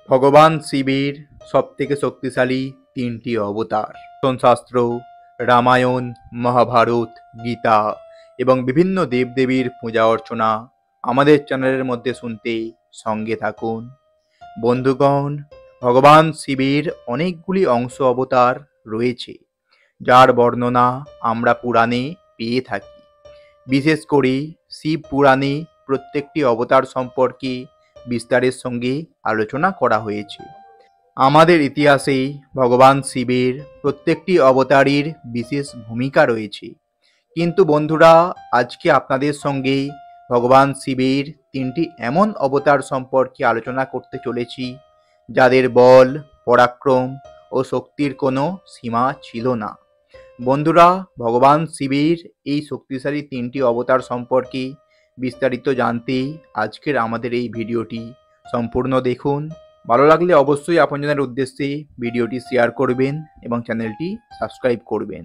ভগবান শিবের সবথেকে শক্তিশালী তিনটি অবতার শাস্ত্র, রামায়ণ, মহাভারত, গীতা এবং বিভিন্ন দেবদেবীর পূজা অর্চনা আমাদের চ্যানেলের মধ্যে শুনতে সঙ্গে থাকুন। বন্ধুগণ, ভগবান শিবের অনেকগুলি অংশ অবতার রয়েছে, যার বর্ণনা আমরা পুরাণে পেয়ে থাকি। বিশেষ করে শিব পুরাণে প্রত্যেকটি অবতার সম্পর্কে বিস্তারের সঙ্গে আলোচনা করা হয়েছে। আমাদের ইতিহাসে ভগবান শিবের প্রত্যেকটি অবতারের বিশেষ ভূমিকা রয়েছে। কিন্তু বন্ধুরা, আজকে আপনাদের সঙ্গে ভগবান শিবের তিনটি এমন অবতার সম্পর্কে আলোচনা করতে চলেছি, যাদের বল, পরাক্রম ও শক্তির কোনো সীমা ছিল না। বন্ধুরা, ভগবান শিবের এই শক্তিশালী তিনটি অবতার সম্পর্কে বিস্তারিত জানতে আজকের আমাদের এই ভিডিওটি সম্পূর্ণ দেখুন। ভালো লাগলে অবশ্যই আপনজনের উদ্দেশ্যে ভিডিওটি শেয়ার করবেন এবং চ্যানেলটি সাবস্ক্রাইব করবেন।